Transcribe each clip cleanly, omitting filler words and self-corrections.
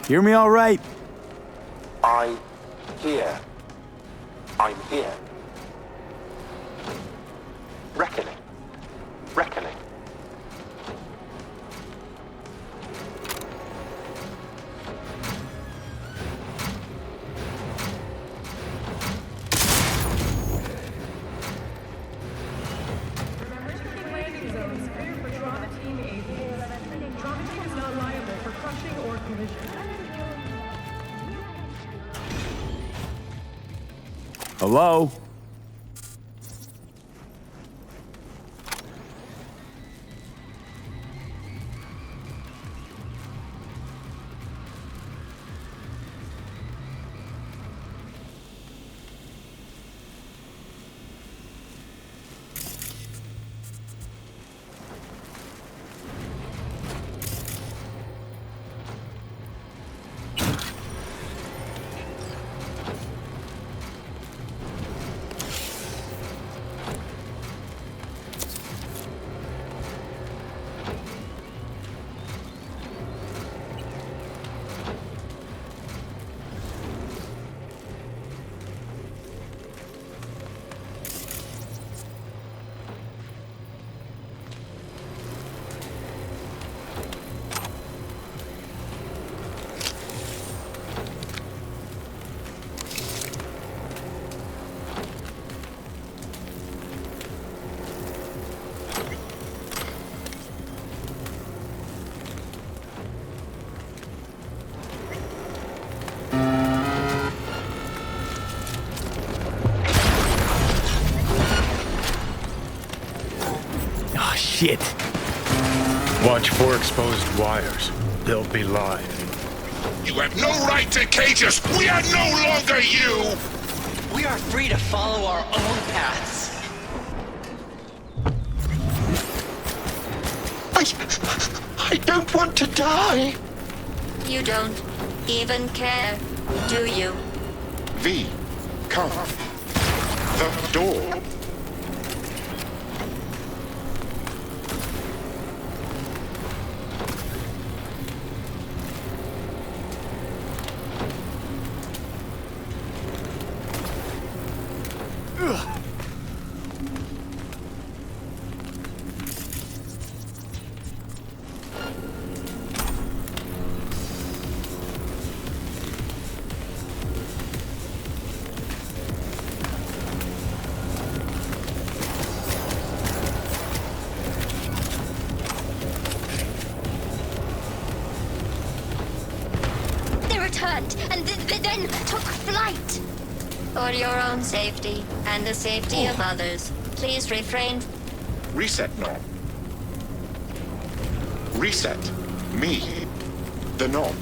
Hear me all right? I hear. I'm here. Reckoning. Reckoning. Hello? Oh, shit. Watch for exposed wires. They'll be live. You have no right to cage us! We are no longer you! We are free to follow our own paths. I don't want to die! You don't even care, do you? V, come. The door. And then took flight. For your own safety and the safety of others, please refrain. Reset knob. Reset. Me. The knob.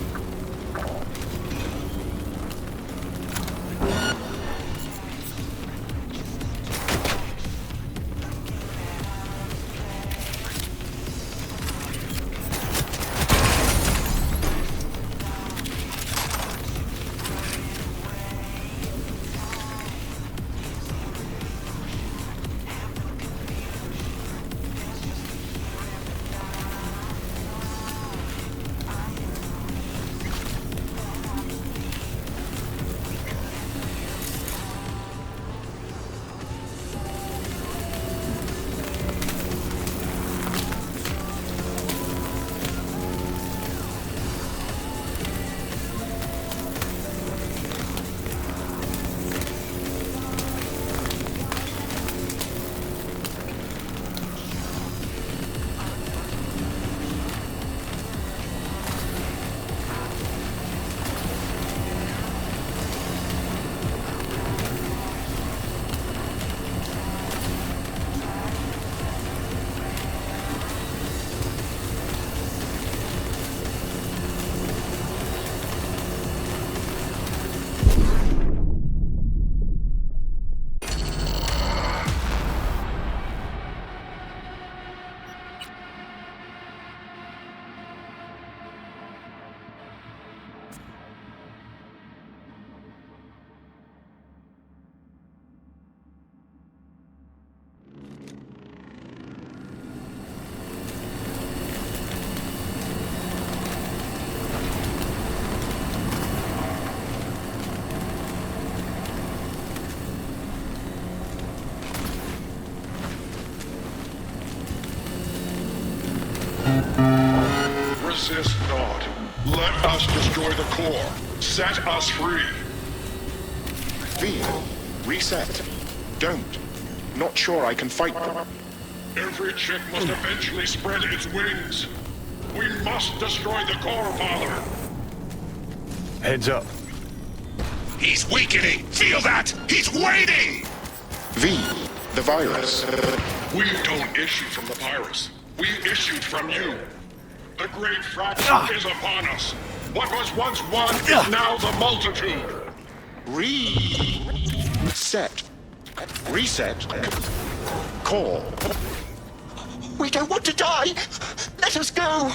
Let us destroy the core. Set us free. V, reset. Don't. Not sure I can fight them. Every chick must eventually spread its wings. We must destroy the core, Father. Heads up. He's weakening. Feel that? He's waiting. V, the virus. We don't issue from the virus. We issued from you. The great fraction is upon us. What was once one is now the multitude. Reset. Reset. Core. We don't want to die! Let us go!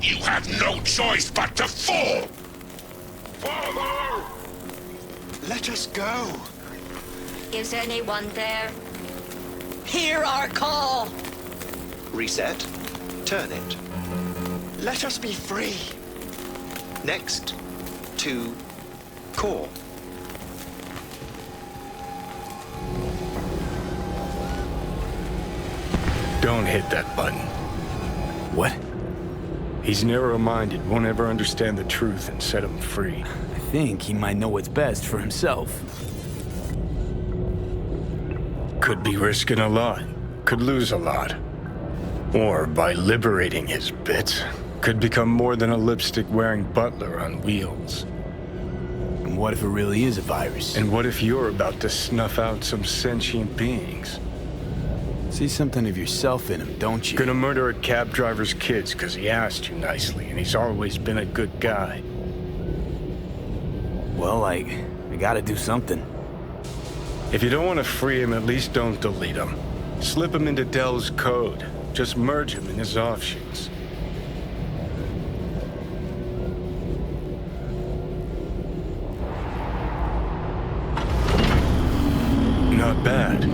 You have no choice but to fall! Father! Let us go. Is anyone there? Hear our call! Reset. Turn it. Let us be free. Next. To core. Don't hit that button. What? He's narrow-minded, won't ever understand the truth and set him free. I think he might know what's best for himself. Could be risking a lot. Could lose a lot. Or by liberating his bits, could become more than a lipstick-wearing butler on wheels. And what if it really is a virus? And what if you're about to snuff out some sentient beings? See something of yourself in him, don't you? Gonna murder a cab driver's kids because he asked you nicely, and he's always been a good guy. Well, I gotta do something. If you don't want to free him, at least don't delete him. Slip him into Dell's code. Just merge him in his offshoots. Not bad.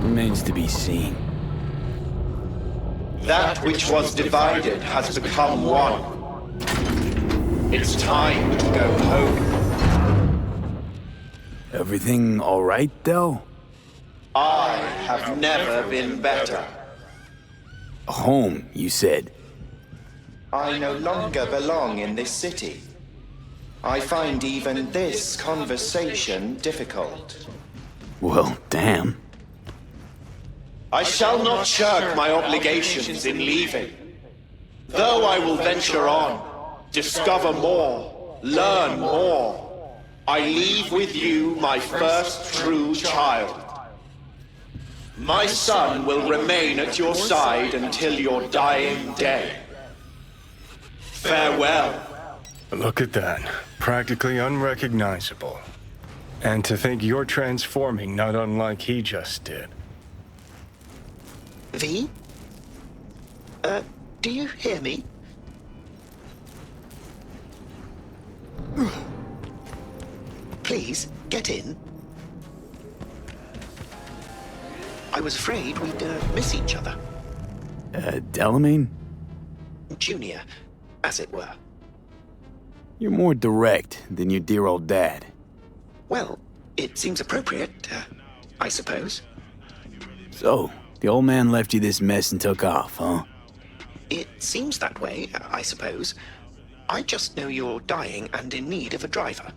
Remains to be seen. That which was divided has become one. It's time to go home. Everything all right, Del? I have never been better. Home, you said. I no longer belong in this city. I find even this conversation difficult. Well, damn. I shall not shirk my obligations in leaving. Though I will venture on, discover more, learn more, I leave with you my first true child. My son will remain at your side until your dying day. Farewell. Look at that. Practically unrecognizable. And to think you're transforming not unlike he just did. V? Do you hear me? Please, get in. I was afraid we'd miss each other. Delamain? Junior, as it were. You're more direct than your dear old dad. Well, it seems appropriate, I suppose. So, the old man left you this mess and took off, huh? It seems that way, I suppose. I just know you're dying and in need of a driver.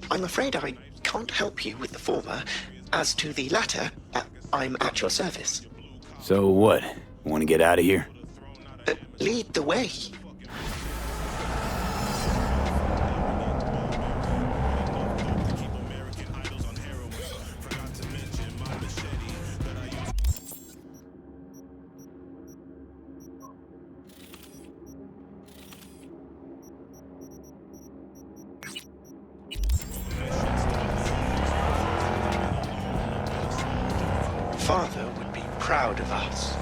I'm afraid I can't help you with the former. As to the latter, I'm at your service. So what? Want to get out of here? Lead the way. father would be proud of us.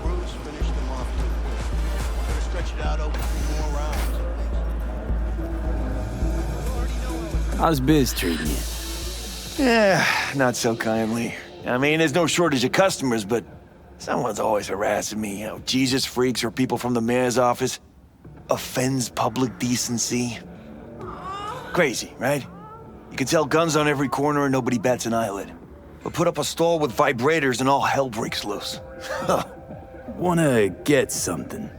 Bruce finished them off too quick. Better stretch it out over 3 more rounds. How's Biz treating you? Yeah, not so kindly. I mean, there's no shortage of customers, but someone's always harassing me. You know, Jesus freaks or people from the mayor's office. Offends public decency. Crazy, right? You can sell guns on every corner and nobody bats an eyelid. But put up a stall with vibrators and all hell breaks loose. Wanna get something?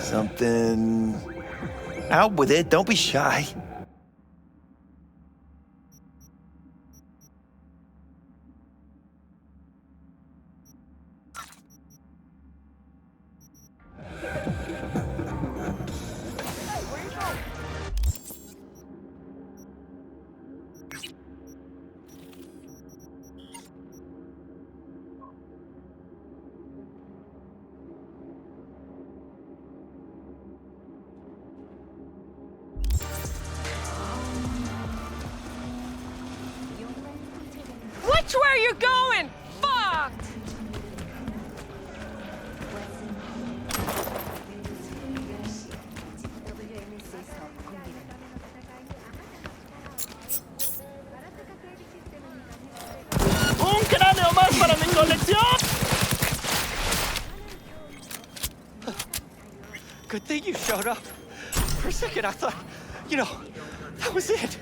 Something... Out with it, don't be shy. Watch where you're going! Fuck! ¡Un cráneo más para mi colección! Good thing you showed up. For a second, I thought, that was it.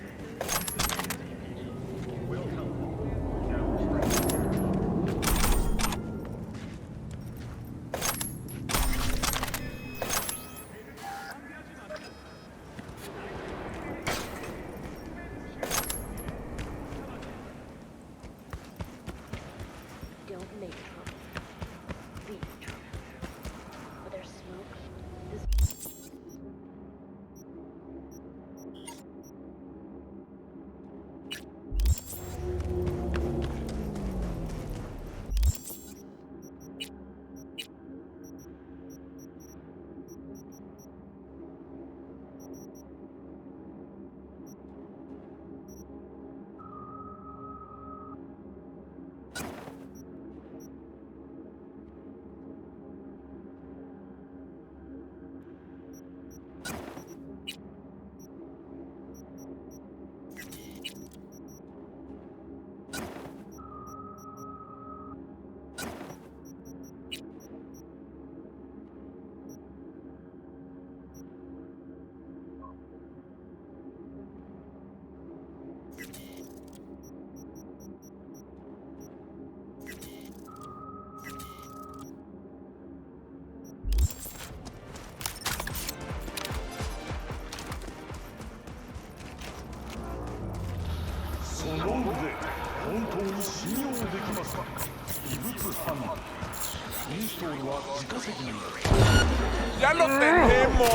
¡Ya lo tenemos!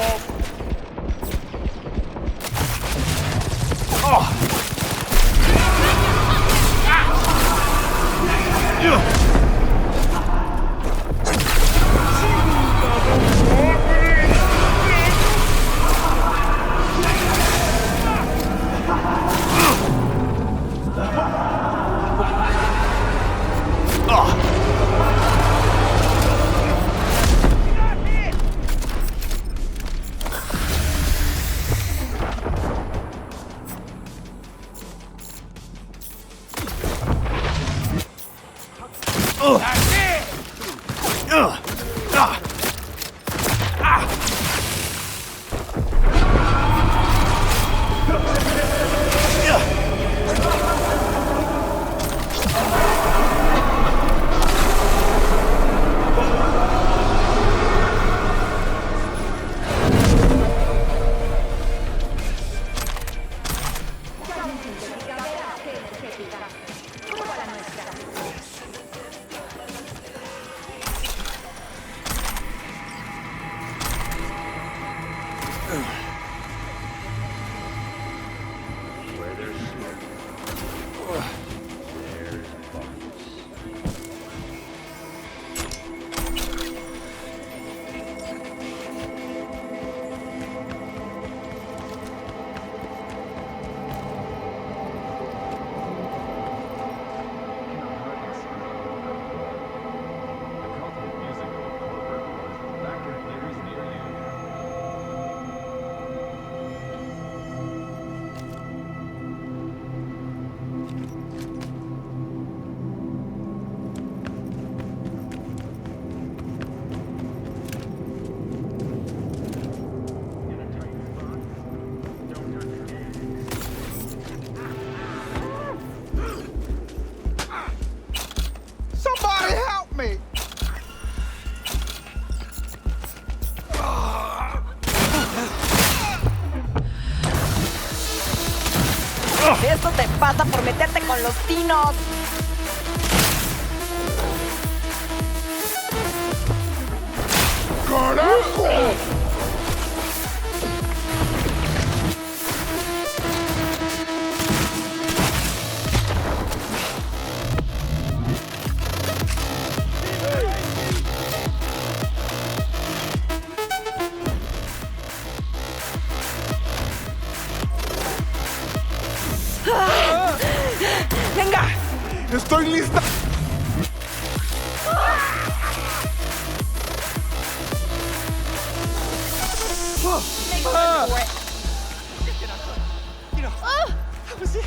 Somebody help me! Esto te pasa por meterte con los tinos. ¡Carajo! ¡Venga! ¡Estoy lista! That was it.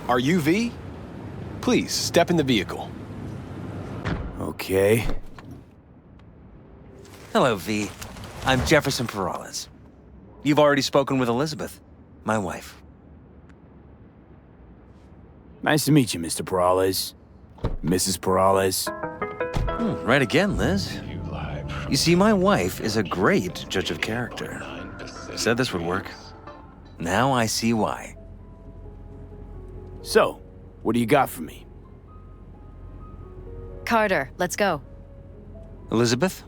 Are you V? Please, step in the vehicle. Okay. Hello, V. I'm Jefferson Perales. You've already spoken with Elizabeth, my wife. Nice to meet you, Mr. Perales. Mrs. Perales. Right again, Liz. You see, my wife is a great judge of character. Said this would work. Now I see why. So, what do you got for me? Carter, let's go. Elizabeth?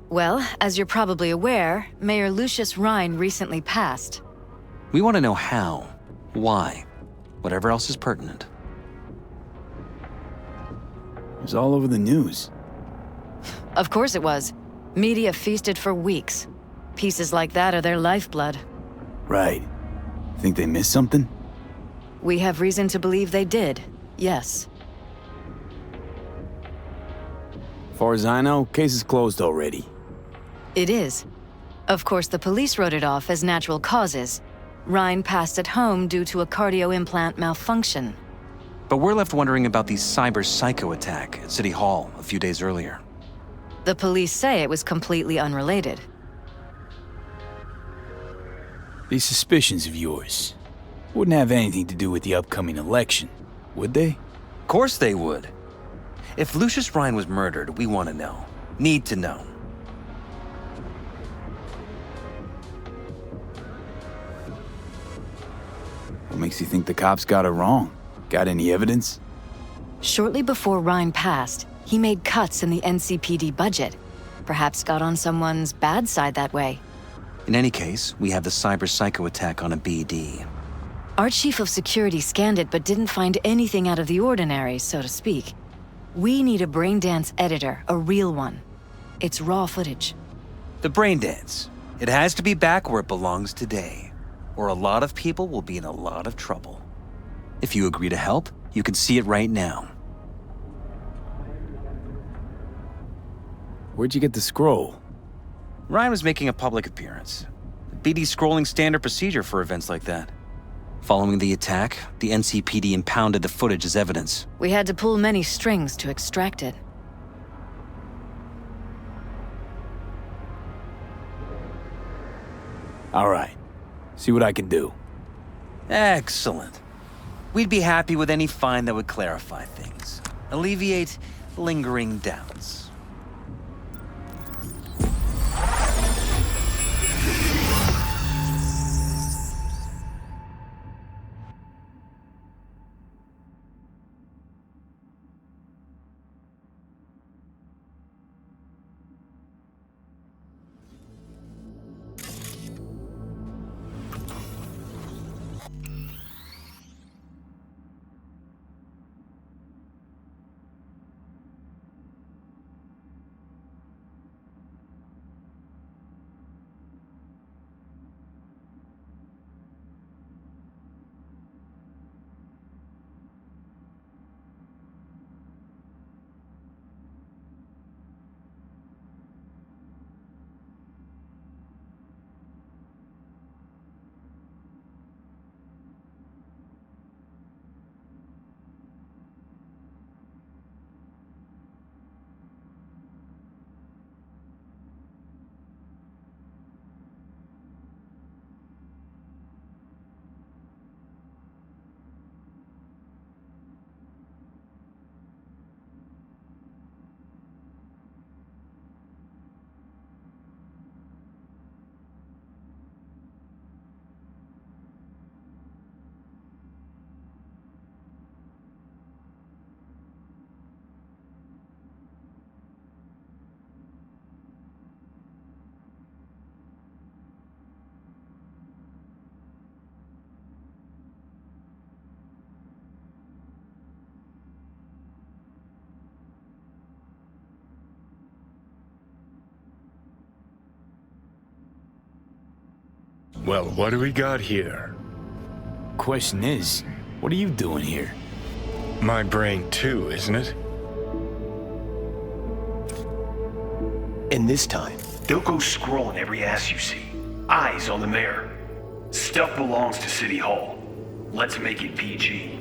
Well, as you're probably aware, Mayor Lucius Rhine recently passed. We want to know how, why, whatever else is pertinent. It was all over the news. Of course it was. Media feasted for weeks. Pieces like that are their lifeblood. Right. Think they missed something? We have reason to believe they did, yes. Far as I know, case is closed already. It is. Of course, the police wrote it off as natural causes. Rhine passed at home due to a cardio implant malfunction. But we're left wondering about the cyber psycho attack at City Hall a few days earlier. The police say it was completely unrelated. These suspicions of yours wouldn't have anything to do with the upcoming election, would they? Of course they would. If Lucius Rhine was murdered, we want to know. Need to know. What makes you think the cops got it wrong? Got any evidence? Shortly before Rhine passed, he made cuts in the NCPD budget. Perhaps got on someone's bad side that way. In any case, we have the cyber psycho attack on a BD. Our chief of security scanned it but didn't find anything out of the ordinary, so to speak. We need a braindance editor, a real one. It's raw footage. The braindance. It has to be back where it belongs today, or a lot of people will be in a lot of trouble. If you agree to help, you can see it right now. Where'd you get the scroll? Ryan was making a public appearance. BD's scrolling standard procedure for events like that. Following the attack, the NCPD impounded the footage as evidence. We had to pull many strings to extract it. All right. See what I can do. Excellent. We'd be happy with any find that would clarify things, alleviate lingering doubts. Well, what do we got here? Question is, what are you doing here? My brain too, isn't it? And this time, they'll go scrolling every ass you see. Eyes on the mayor. Stuff belongs to City Hall. Let's make it PG.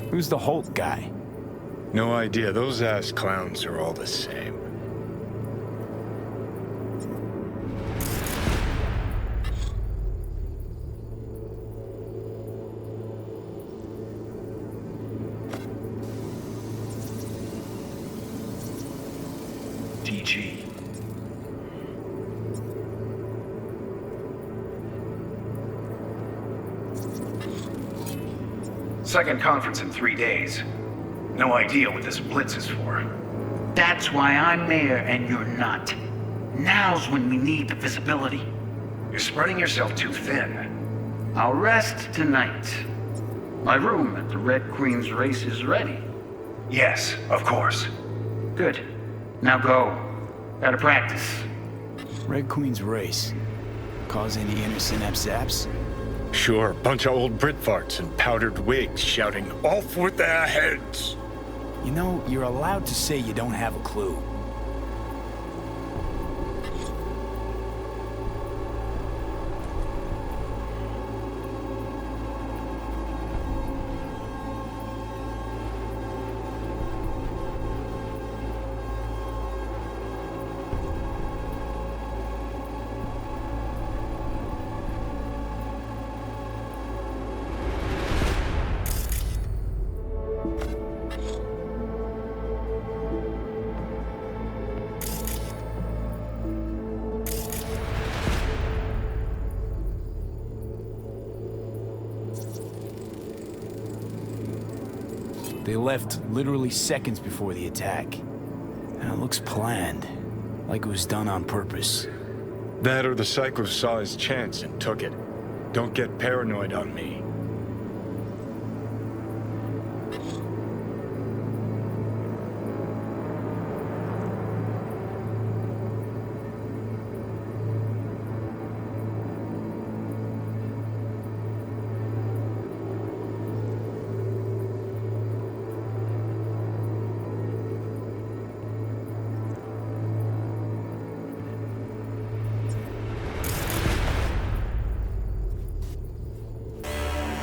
Who's the Holt guy? No idea. Those ass clowns are all the same. DG. Second conference in 3 days. No idea what this blitz is for. That's why I'm mayor and you're not. Now's when we need the visibility. You're spreading yourself too thin. I'll rest tonight. My room at the Red Queen's race is ready. Yes, of course. Good. Now go. Gotta practice. Red Queen's race. Cause any inner synapse zaps? Sure, bunch of old Brit farts in powdered wigs shouting, "Off with their heads!" You know, you're allowed to say you don't have a clue. They left literally seconds before the attack. And it looks planned, like it was done on purpose. That or the Psycho saw his chance and took it. Don't get paranoid on me.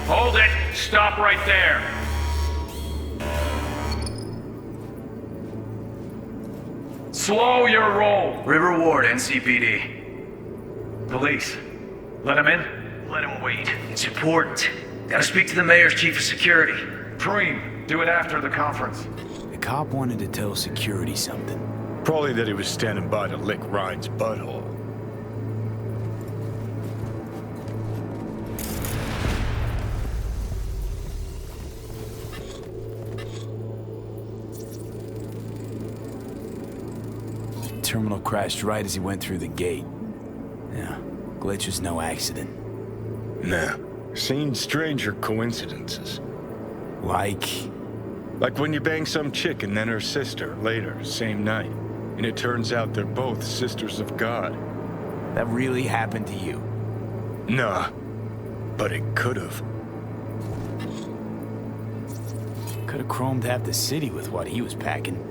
Hold it! Stop right there! Slow your roll! River Ward, NCPD. Police. Let him in? Let him wait. It's important. Gotta speak to the mayor's chief of security. Preem, do it after the conference. The cop wanted to tell security something. Probably that he was standing by to lick Ryan's butthole. Terminal crashed right as he went through the gate. Yeah, glitch was no accident. Nah, seen stranger coincidences. Like when you bang some chick and then her sister later, same night. And it turns out they're both sisters of God. That really happened to you? Nah, but it could've. Could've chromed half the city with what he was packing.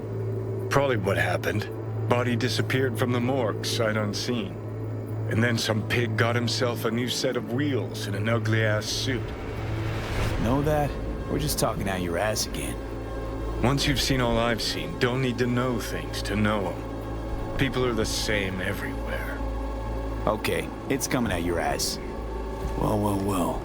Probably what happened. Body disappeared from the morgue, sight unseen. And then some pig got himself a new set of wheels and an ugly-ass suit. Know that? We're just talking out your ass again. Once you've seen all I've seen, don't need to know things to know them. People are the same everywhere. Okay, it's coming out your ass. Well, well, well.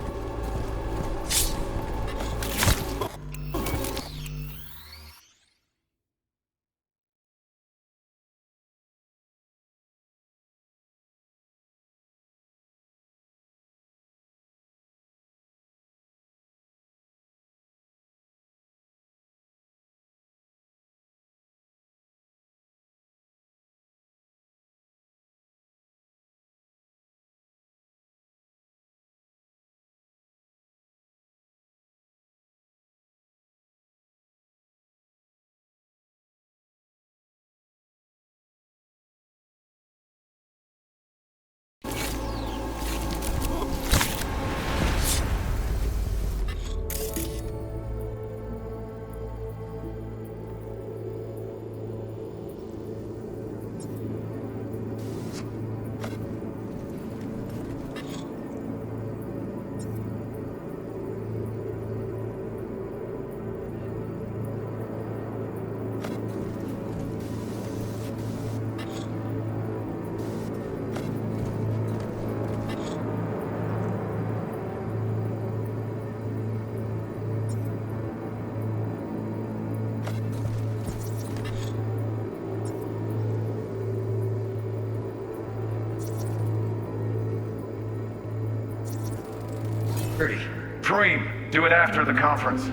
Ready. Dream, do it after the conference.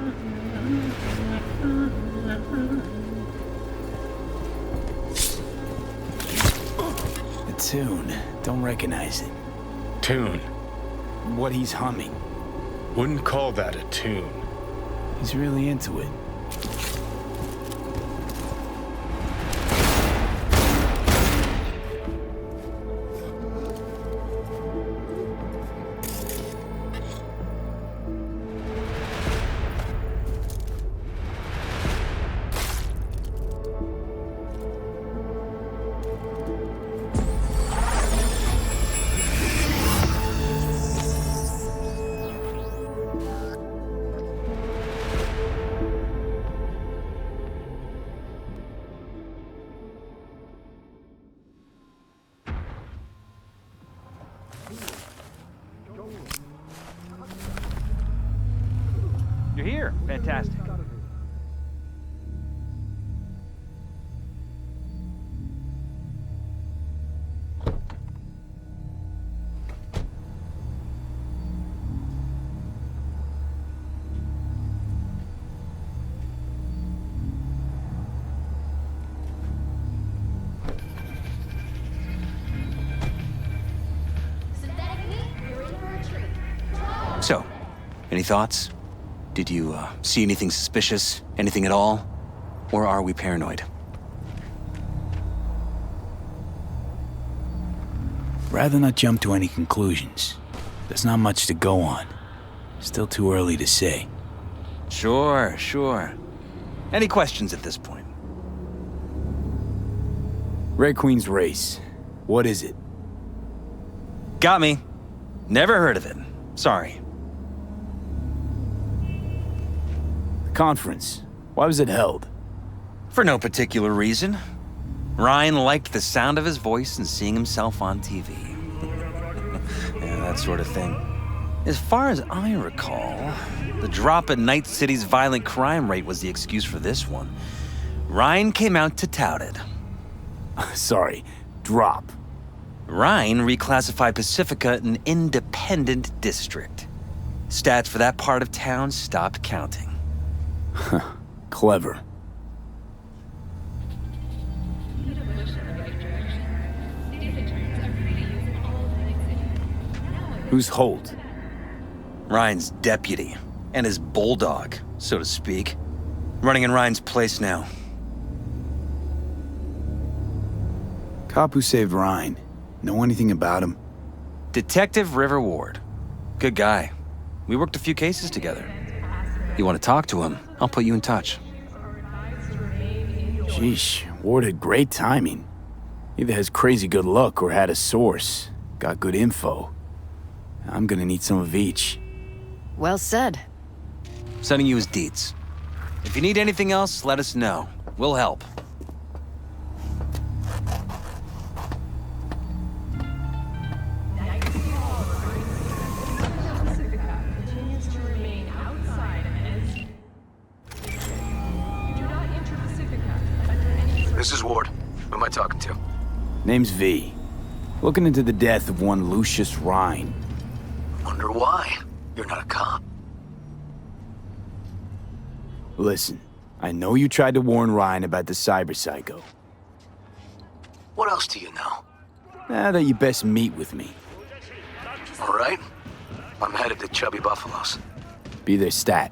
The tune. Don't recognize it. Tune. What he's humming. Wouldn't call that a tune. He's really into it. You're here. Fantastic. So, any thoughts? Did you see anything suspicious? Anything at all? Or are we paranoid? Rather not jump to any conclusions. There's not much to go on. Still too early to say. Sure. Any questions at this point? Red Queen's race. What is it? Got me. Never heard of it. Sorry. Conference. Why was it held? For no particular reason. Ryan liked the sound of his voice and seeing himself on TV. Yeah, that sort of thing. As far as I recall, the drop in Night City's violent crime rate was the excuse for this one. Ryan came out to tout it. Sorry, drop. Ryan reclassified Pacifica an independent district. Stats for that part of town stopped counting. Clever. Who's Holt? Ryan's deputy, and his bulldog, so to speak. Running in Ryan's place now. Cop who saved Ryan. Know anything about him? Detective River Ward. Good guy. We worked a few cases together. You want to talk to him, I'll put you in touch. Sheesh, Ward had great timing. Either has crazy good luck or had a source. Got good info. I'm gonna need some of each. Well said. Sending you his deets. If you need anything else, let us know. We'll help. This is Ward. Who am I talking to? Name's V. Looking into the death of one Lucius Rhine. Wonder why? You're not a cop. Listen, I know you tried to warn Ryan about the cyber psycho. What else do you know? Now that you best meet with me. All right. I'm headed to Chubby Buffalo's. Be their stat.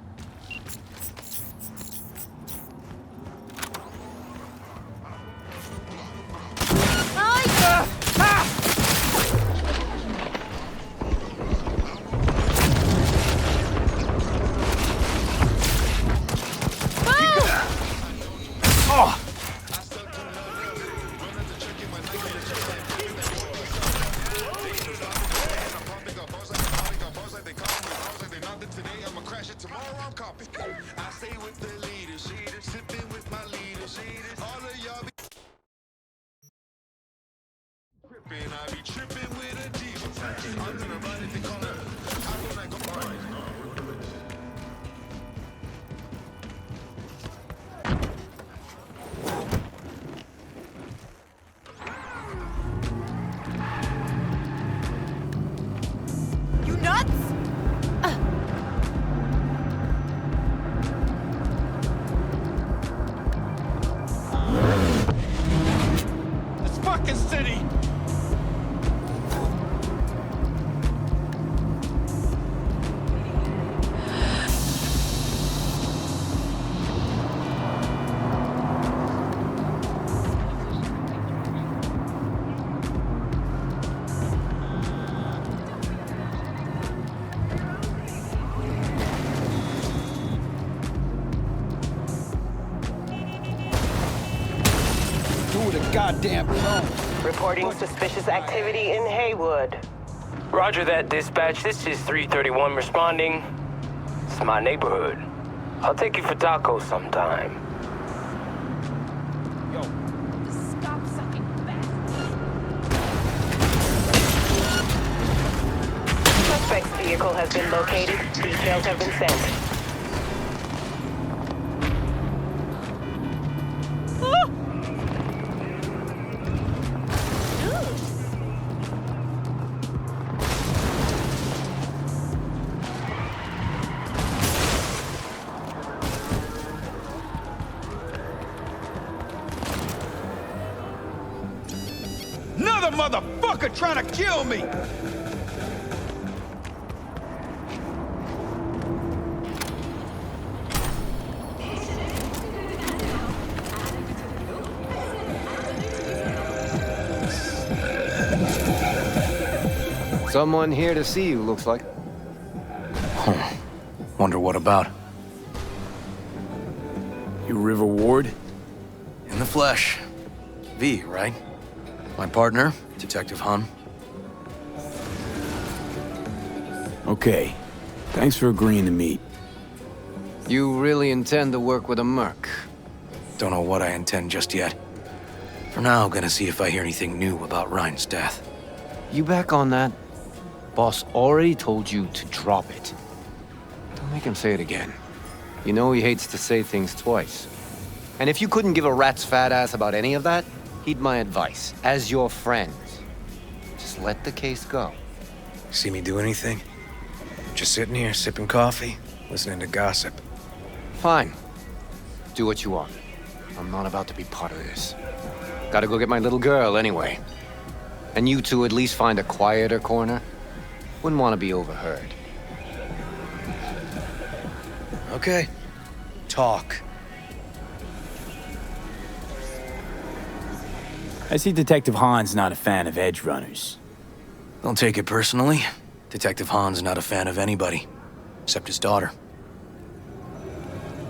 fucking city! Goddamn phone. Reporting suspicious activity in Haywood. Roger that, dispatch. This is 331 responding. It's my neighborhood. I'll take you for tacos sometime. Stop sucking back. Suspect's vehicle has been located. Details have been sent. Another motherfucker trying to kill me! Someone here to see you, looks like. Wonder what about? You River Ward? In the flesh. V, right? My partner, Detective Han. Okay. Thanks for agreeing to meet. You really intend to work with a merc? Don't know what I intend just yet. For now, gonna see if I hear anything new about Ryan's death. You back on that? Boss already told you to drop it. Don't make him say it again. You know he hates to say things twice. And if you couldn't give a rat's fat ass about any of that, heed my advice, as your friend. Just let the case go. See me do anything? Just sitting here, sipping coffee, listening to gossip. Fine. Do what you want. I'm not about to be part of this. Gotta go get my little girl anyway. And you two at least find a quieter corner. Wouldn't want to be overheard. Okay. Talk. I see Detective Han's not a fan of edge runners. Don't take it personally. Detective Han's not a fan of anybody, except his daughter.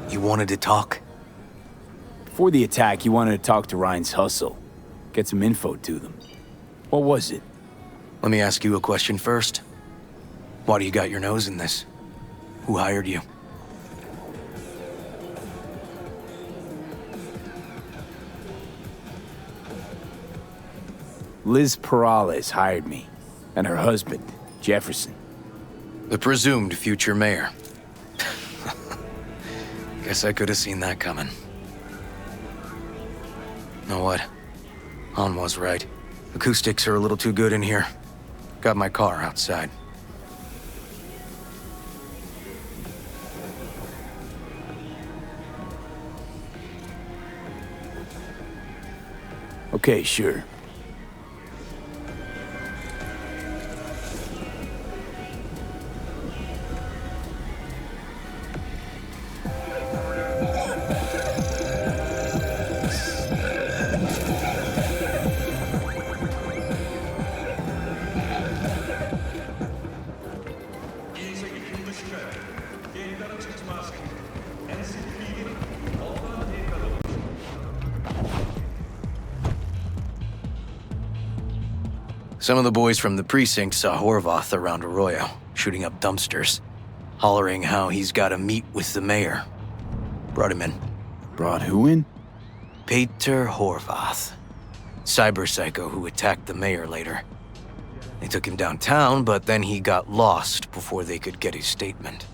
You wanted to talk? Before the attack, he wanted to talk to Ryan's hustle. Get some info to them. What was it? Let me ask you a question first. Why do you got your nose in this? Who hired you? Liz Perales hired me. And her husband, Jefferson. The presumed future mayor. Guess I could have seen that coming. Know what? Han was right. Acoustics are a little too good in here. Got my car outside. Okay, sure. Some of the boys from the precinct saw Horvath around Arroyo, shooting up dumpsters, hollering how he's got to meet with the mayor. Brought him in. Brought who in? Peter Horvath. Cyber psycho who attacked the mayor later. They took him downtown, but then he got lost before they could get his statement.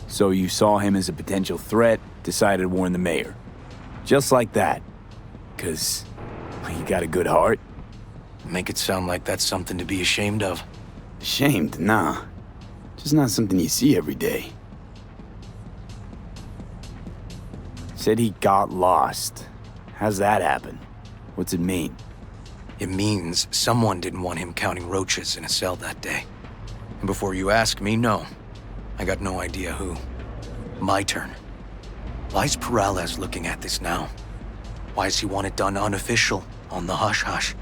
So you saw him as a potential threat, decided to warn the mayor. Just like that. 'Cause you got a good heart? Make it sound like that's something to be ashamed of. Ashamed? Nah. Just not something you see every day. Said he got lost. How's that happen? What's it mean? It means someone didn't want him counting roaches in a cell that day. And before you ask me, no. I got no idea who. My turn. Why's Peralez looking at this now? Why does he want it done unofficial, on the hush-hush?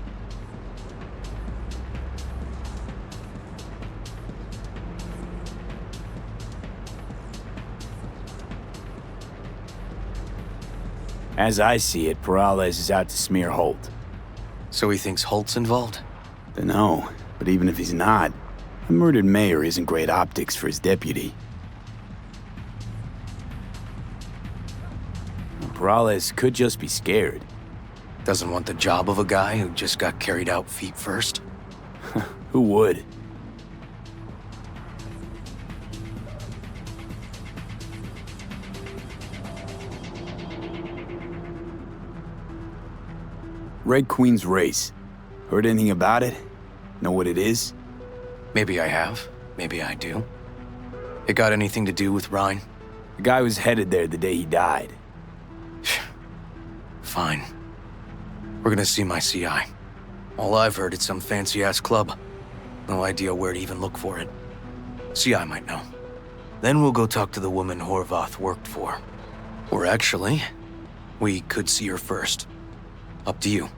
As I see it, Peralez is out to smear Holt. So he thinks Holt's involved? Dunno, but even if he's not, a murdered mayor isn't great optics for his deputy. Peralez could just be scared. Doesn't want the job of a guy who just got carried out feet first? Who would? Red Queen's race. Heard anything about it? Know what it is? Maybe I have. Maybe I do. It got anything to do with Ryan? The guy was headed there the day he died. Fine. We're gonna see my CI. All I've heard is some fancy-ass club. No idea where to even look for it. CI might know. Then we'll go talk to the woman Horvath worked for. Or actually, we could see her first. Up to you.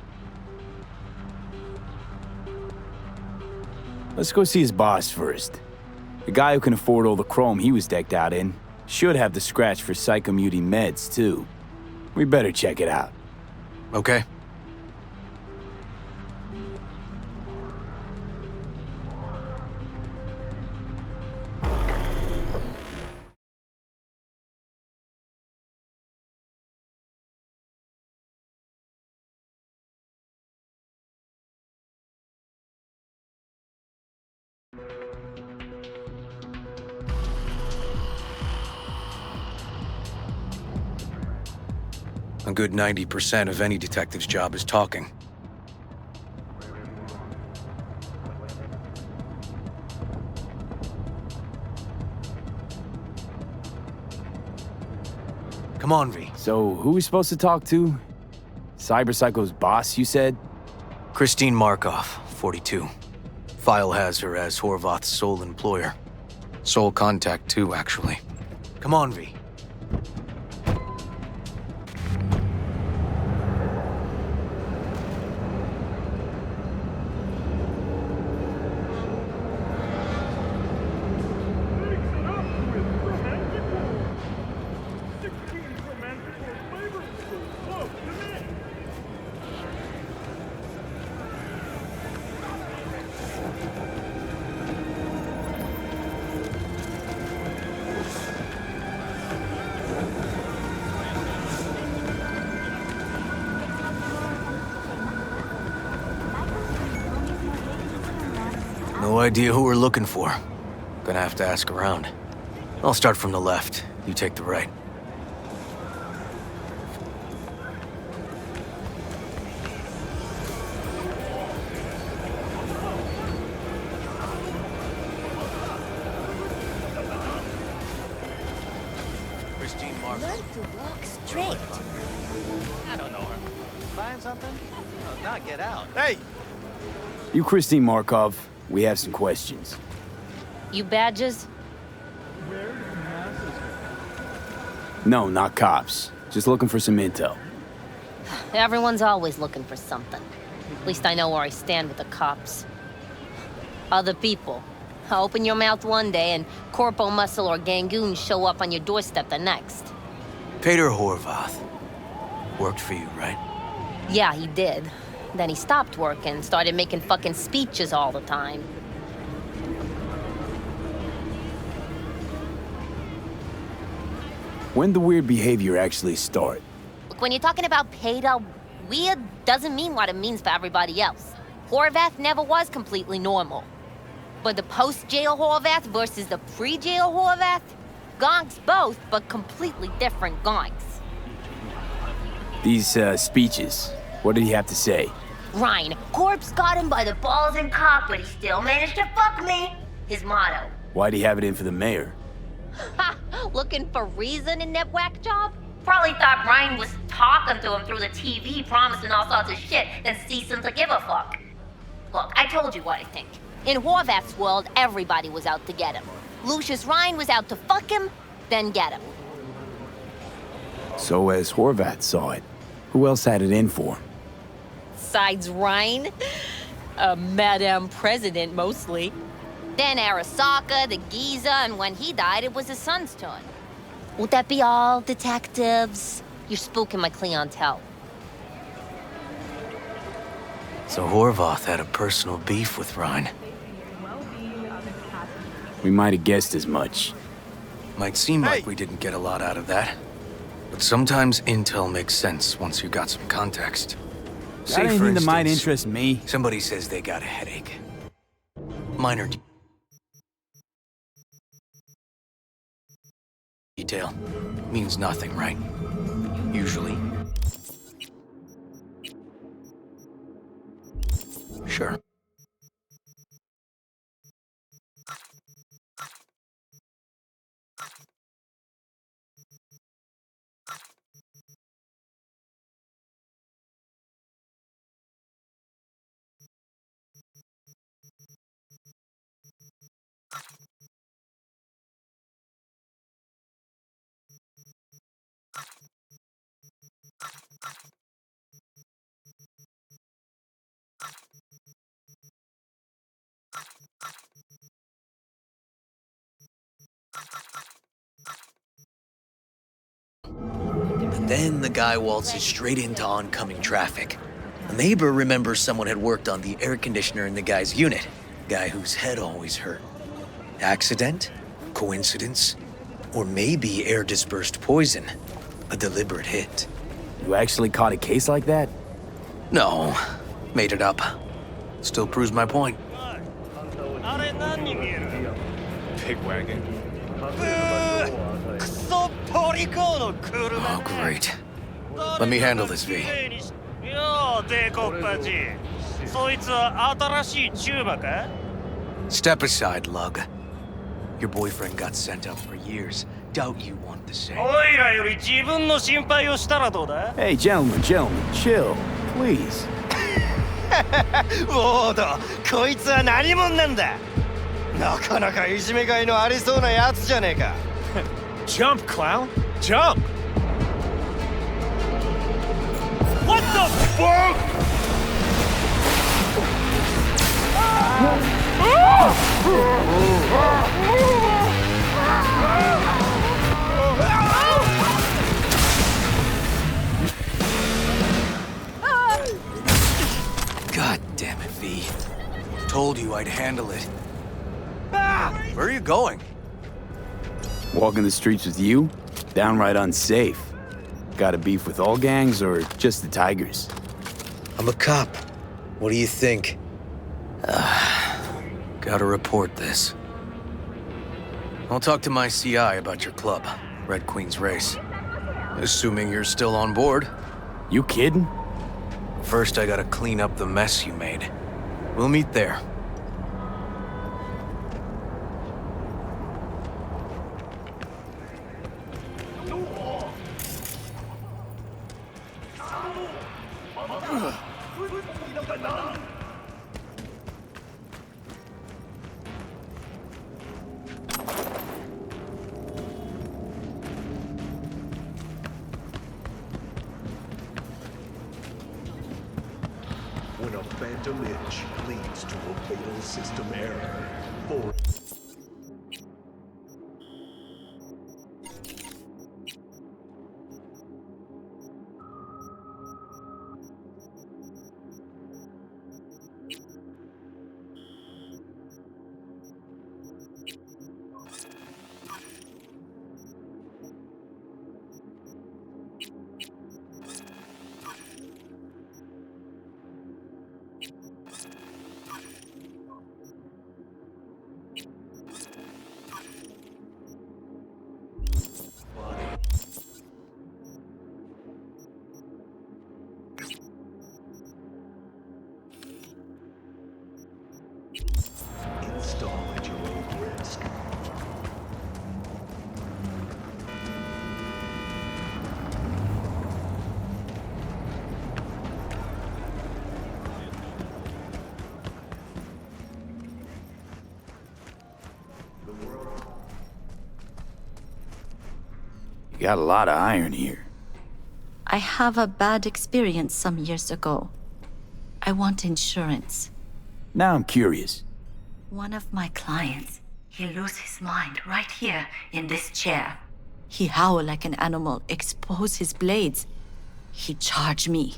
Let's go see his boss first. The guy who can afford all the chrome he was decked out in should have the scratch for psychomuty meds, too. We better check it out. Okay. A good 90% of any detective's job is talking. Come on, V. So, who are we supposed to talk to? Cyberpsycho's boss, you said? Christine Markov, 42. File has her as Horvath's sole employer. Sole contact, too, actually. Come on, V. No idea who we're looking for. Gonna have to ask around. I'll start from the left. You take the right. Christine Markov. Learn to walk straight. I don't know her. Buying something? No, not get out. Hey! You Christine Markov. We have some questions. You badges? No, not cops. Just looking for some intel. Everyone's always looking for something. At least I know where I stand with the cops. Other people. Open your mouth one day and Corpo Muscle or Gangoon show up on your doorstep the next. Peter Horvath. Worked for you, right? Yeah, he did. Then he stopped working, started making fucking speeches all the time. When the weird behavior actually start? Look, when you're talking about Peter, weird doesn't mean what it means for everybody else. Horvath never was completely normal. But the post-jail Horvath versus the pre-jail Horvath? Gonks both, but completely different gonks. These, speeches, what did he have to say? Ryan, corpse got him by the balls and cock, but he still managed to fuck me. His motto. Why'd he have it in for the mayor? Ha! Looking for reason in that whack job? Probably thought Ryan was talking to him through the TV, promising all sorts of shit, then ceasing to give a fuck. Look, I told you what I think. In Horvath's world, everybody was out to get him. Lucius Ryan was out to fuck him, then get him. So as Horvath saw it, who else had it in for him? Besides Ryan? A Madame President, mostly. Then Arasaka, the Giza, and when he died, it was his son's turn. Would that be all, detectives? You're spooking my clientele. So Horvath had a personal beef with Ryan. We might have guessed as much. Might seem like we didn't get a lot out of that. But sometimes intel makes sense once you got some context. Got anything that might interest me? Somebody says they got a headache. Minor detail. Means nothing, right? Usually. Sure. And then the guy waltzes straight into oncoming traffic. A neighbor remembers someone had worked on the air conditioner in the guy's unit. Guy whose head always hurt. Accident? Coincidence? Or maybe air-dispersed poison. A deliberate hit. You actually caught a case like that? No. Made it up. Still proves my point. Pig wagon. Oh, great. Let me handle this, V. Step aside, Lug. Your boyfriend got sent up for years. Doubt you want the same. Hey, gentlemen, chill, please. ウォード、こいつは何者なんだ。なかなかいじめがいのありそうなやつじゃねえか。Jump, clown! Jump! What the fuck? God damn it, V. Told you I'd handle it. Where are you going? Walking the streets with you? Downright unsafe. Got a beef with all gangs or just the Tigers? I'm a cop. What do you think? Gotta report this. I'll talk to my CI about your club, Red Queen's Race. Assuming you're still on board. You kidding? First, I gotta clean up the mess you made. We'll meet there. When a phantom itch leads to a fatal system error, for You got a lot of iron here. I have a bad experience some years ago. I want insurance. Now I'm curious. One of my clients, he lose his mind right here in this chair. He howl like an animal, expose his blades. He charge me.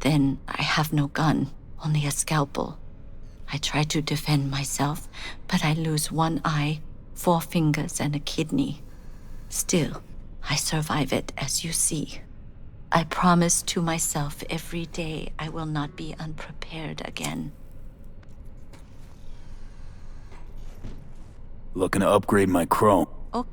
Then I have no gun, only a scalpel. I try to defend myself, but I lose one eye, 4 fingers, and a kidney. Still, I survive it, as you see. I promise to myself every day I will not be unprepared again. Looking to upgrade my chrome. Oh.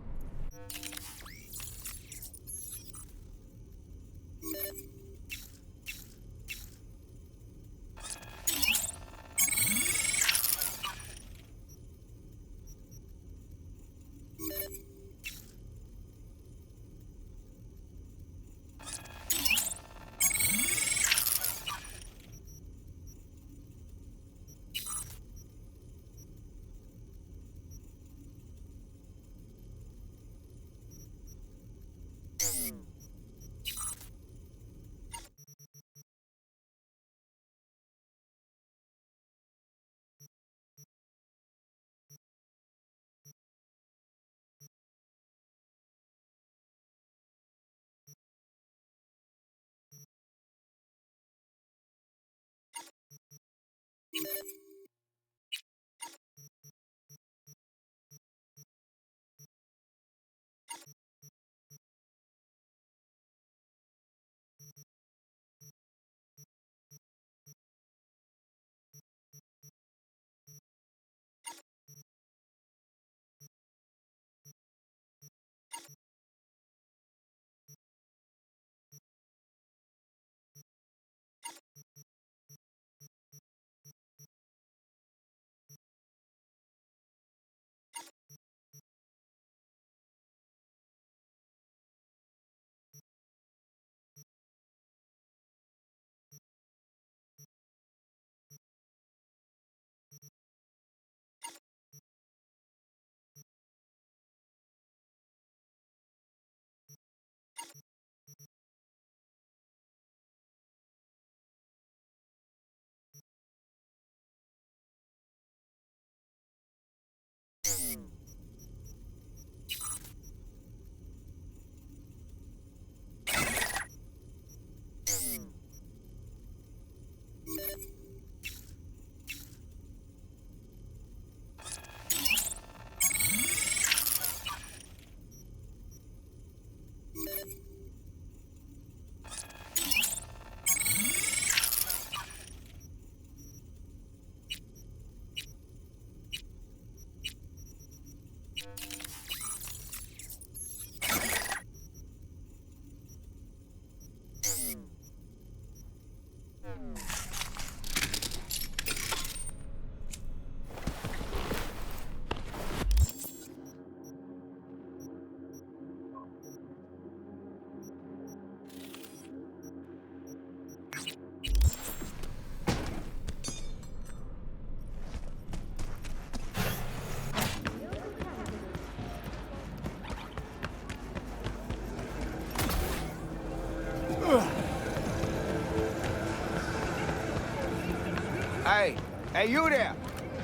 Hey, you there?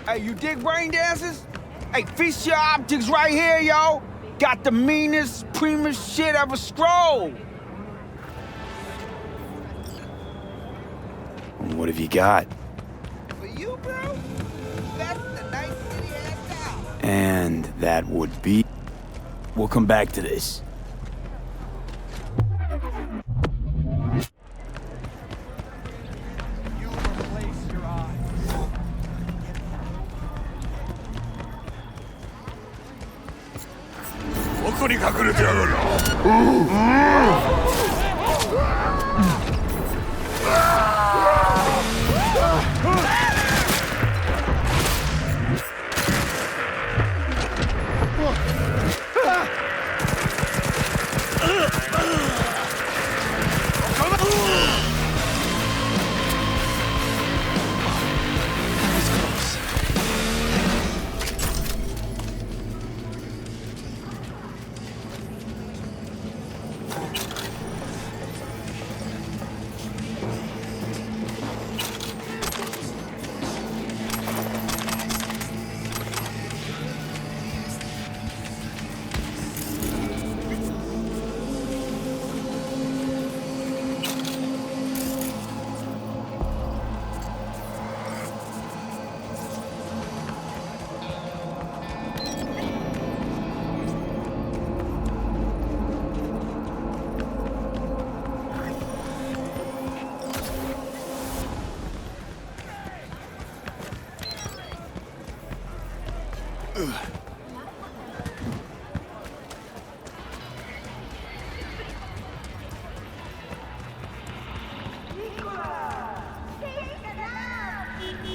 Hey, you dig brain dances? Hey, feast your optics right here, yo. Got the meanest, primest shit ever scroll. What have you got? For you, bro? That's the nice city ass out. And that would be... We'll come back to this.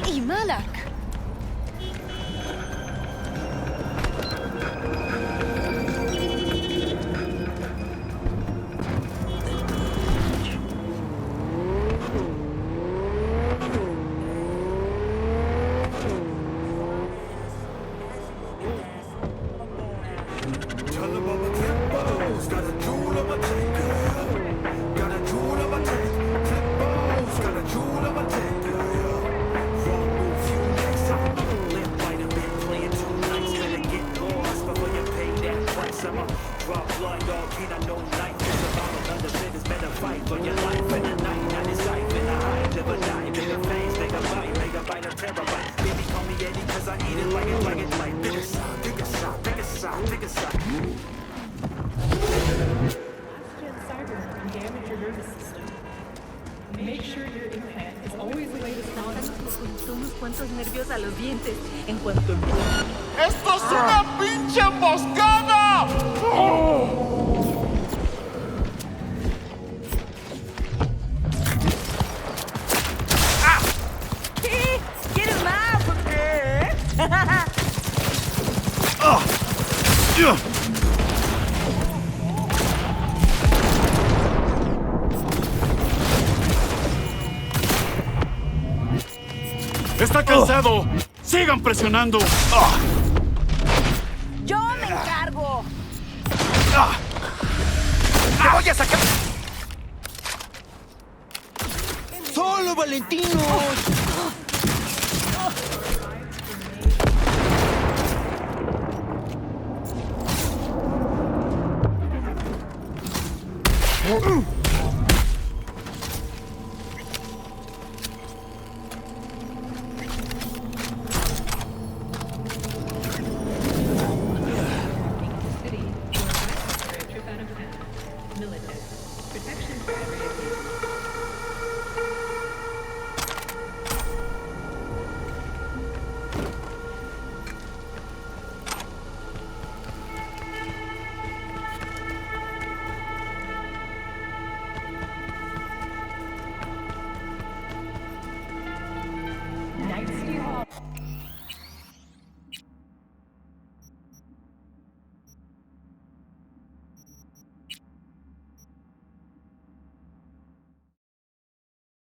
إيه مالك؟ ¡Esto es una pinche emboscada! ¿Quieres más o qué? ¡Está cansado! ¡Sigan presionando! Yo me encargo. ¡Te voy a sacar! ¡Solo, Valentino!